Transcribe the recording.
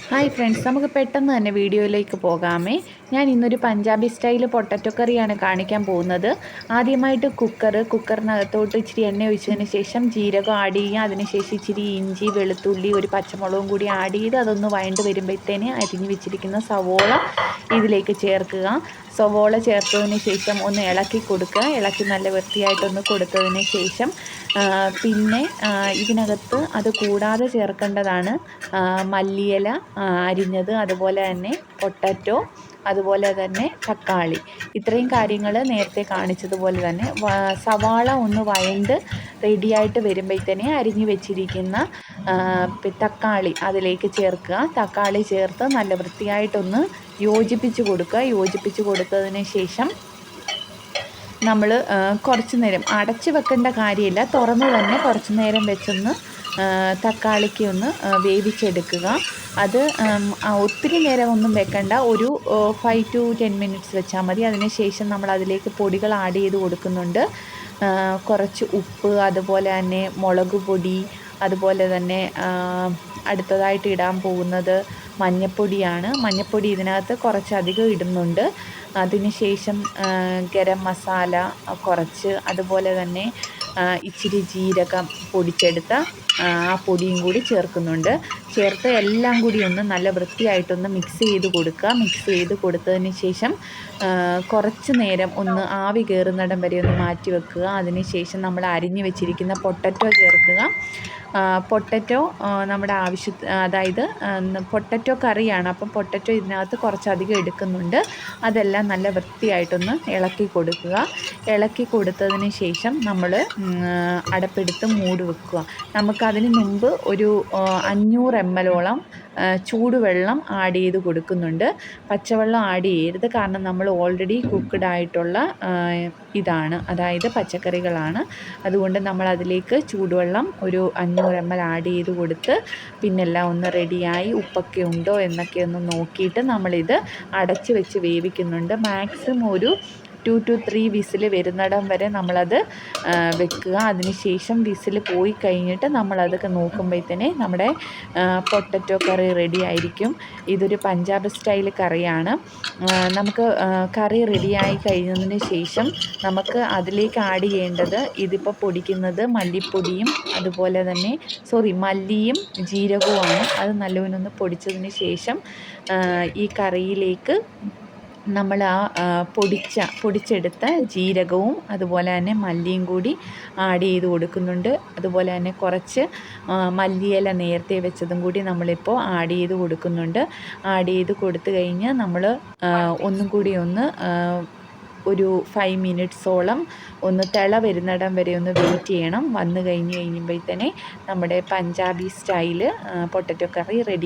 Hi friends, നമുക്ക് പെട്ടെന്ന് തന്നെ വീഡിയോയിലേക്ക് പോകാമേ. ഞാൻ ഇന്നൊരു പഞ്ചാബി സ്റ്റൈൽ പൊട്ടറ്റോ കറിയാണ് കാണിക്കാൻ പോകുന്നത്. ആദ്യമായിട്ട് കുക്കറിനകത്തോട്ട് ഇച്ചിരി എണ്ണ ഒഴിച്ചതിന് ശേഷം ജീരകം ആഡ് ചെയ്യുക. അതിനുശേഷം ഇച്ചിരി ഇഞ്ചി, വെളുത്തുള്ളി, ഒരു പച്ചമുളകും കൂടി ആഡ് ചെയ്ത് അതൊന്ന് വഴണ്ട് വരുമ്പോഴത്തേന് അരിഞ്ഞു വെച്ചിരിക്കുന്ന സവോള ഇതിലേക്ക് ചേർക്കുക. സവോള ചേർത്തതിന് ശേഷം ഒന്ന് ഇളക്കി കൊടുക്കുക. ഇളക്കി നല്ല വൃത്തിയായിട്ടൊന്ന് കൊടുത്തതിന് ശേഷം പിന്നെ ഇതിനകത്ത് അത് കൂടാതെ ചേർക്കേണ്ടതാണ് മല്ലിയില അരിഞ്ഞത്, അതുപോലെ തന്നെ പൊട്ടറ്റോ, അതുപോലെ തന്നെ തക്കാളി. ഇത്രയും കാര്യങ്ങൾ നേരത്തെ കാണിച്ചതുപോലെ തന്നെ സവാള ഒന്ന് വഴണ്ട് റെഡിയായിട്ട് വരുമ്പോഴത്തേനെ അരിഞ്ഞു വെച്ചിരിക്കുന്ന തക്കാളി അതിലേക്ക് ചേർക്കുക. തക്കാളി ചേർത്ത് നല്ല വൃത്തിയായിട്ടൊന്ന് യോജിപ്പിച്ച് കൊടുക്കുക. യോജിപ്പിച്ച് കൊടുത്തതിന് ശേഷം നമ്മൾ കുറച്ച് നേരം അടച്ച് വെക്കേണ്ട കാര്യമില്ല, തുറന്ന് തന്നെ കുറച്ച് നേരം വെച്ചൊന്ന് തക്കാളിക്ക് ഒന്ന് വേവിച്ചെടുക്കുക. അത് ഒത്തിരി നേരം ഒന്നും വെക്കണ്ട, ഒരു 5 to 10 മിനിറ്റ്സ് വെച്ചാൽ മതി. അതിനുശേഷം നമ്മൾ അതിലേക്ക് പൊടികൾ ആഡ് ചെയ്ത് കൊടുക്കുന്നുണ്ട്. കുറച്ച് ഉപ്പ്, അതുപോലെ തന്നെ മുളക് പൊടി, അതുപോലെ തന്നെ അടുത്തതായിട്ട് ഇടാൻ പോകുന്നത് മഞ്ഞൾപ്പൊടിയാണ്. മഞ്ഞൾപ്പൊടി ഇതിനകത്ത് കുറച്ചധികം ഇടുന്നുണ്ട്. അതിനുശേഷം ഗരം മസാല കുറച്ച്, അതുപോലെ തന്നെ ഇച്ചിരി ജീരകം പൊടിച്ചെടുത്ത ആ പൊടിയും കൂടി ചേർക്കുന്നുണ്ട്. ചേർത്ത് എല്ലാം കൂടി ഒന്ന് നല്ല വൃത്തിയായിട്ടൊന്ന് മിക്സ് ചെയ്ത് കൊടുക്കുക. മിക്സ് ചെയ്ത് കൊടുത്തതിന് ശേഷം കുറച്ച് നേരം ഒന്ന് ആവി കയറുന്നിടം വരെ ഒന്ന് മാറ്റി വെക്കുക. അതിന് ശേഷം നമ്മൾ അരിഞ്ഞു വെച്ചിരിക്കുന്ന പൊട്ടറ്റോ ചേർക്കുക. പൊട്ടറ്റോ നമ്മുടെ അതായത് പൊട്ടറ്റോ കറിയാണ്, അപ്പം പൊട്ടറ്റോ ഇതിനകത്ത് കുറച്ചധികം എടുക്കുന്നുണ്ട്. അതെല്ലാം നല്ല വൃത്തിയായിട്ടൊന്ന് ഇളക്കി കൊടുക്കുക. ഇളക്കി കൊടുത്തതിന് ശേഷം നമ്മൾ അടപ്പെടുത്ത് മൂടി വെക്കുക. നമുക്കതിന് മുമ്പ് ഒരു 500 ml ചൂടുവെള്ളം ആഡ് ചെയ്ത് കൊടുക്കുന്നുണ്ട്. പച്ചവെള്ളം ആഡ് ചെയ്യരുത്, കാരണം നമ്മൾ ഓൾറെഡി കുക്ക്ഡ് ആയിട്ടുള്ള ഇതാണ്, അതായത് പച്ചക്കറികളാണ്. അതുകൊണ്ട് നമ്മൾ അതിലേക്ക് ചൂടുവെള്ളം ഒരു 500 ml ആഡ് ചെയ്ത് കൊടുത്ത് പിന്നെല്ലാം ഒന്ന് റെഡിയായി ഉപ്പൊക്കെ ഉണ്ടോ എന്നൊക്കെ ഒന്ന് നോക്കിയിട്ട് നമ്മളിത് അടച്ച് വെച്ച് വേവിക്കുന്നുണ്ട്. മാക്സിമം ഒരു 2 to 3 വിസിൽ വരുന്നിടം വരെ നമ്മളത് വെക്കുക. അതിനുശേഷം വിസിൽ പോയി കഴിഞ്ഞിട്ട് നമ്മളതൊക്കെ നോക്കുമ്പോഴത്തേനെ നമ്മുടെ പൊട്ടറ്റോ കറി റെഡി ആയിരിക്കും. ഇതൊരു പഞ്ചാബ് സ്റ്റൈൽ കറിയാണ്. നമുക്ക് കറി റെഡിയായി കഴിഞ്ഞതിന് ശേഷം നമുക്ക് അതിലേക്ക് ആഡ് ചെയ്യേണ്ടത്, ഇതിപ്പോൾ പൊടിക്കുന്നത് മല്ലിപ്പൊടിയും അതുപോലെ തന്നെ മല്ലിയും ജീരകവുമാണ്. അത് നല്ലവണ്ണം പൊടിച്ചതിന് ശേഷം ഈ കറിയിലേക്ക് നമ്മൾ പൊടിച്ചെടുത്ത ജീരകവും അതുപോലെ തന്നെ മല്ലിയും കൂടി ആഡ് ചെയ്ത് കൊടുക്കുന്നുണ്ട്. അതുപോലെ തന്നെ കുറച്ച് മല്ലിയില നേരത്തെ വെച്ചതും കൂടി നമ്മളിപ്പോൾ ആഡ് ചെയ്ത് കൊടുക്കുന്നുണ്ട്. ആഡ് ചെയ്ത് കൊടുത്തു കഴിഞ്ഞ് നമ്മൾ ഒന്നും കൂടി ഒരു 5 മിനിറ്റ്സോളം ഒന്ന് തിള വരുന്നിടം വരെ ഒന്ന് വെയിറ്റ് ചെയ്യണം. വന്നു കഴിയുമ്പോഴത്തേനെ നമ്മുടെ പഞ്ചാബി സ്റ്റൈല് പൊട്ടറ്റോ കറി റെഡി.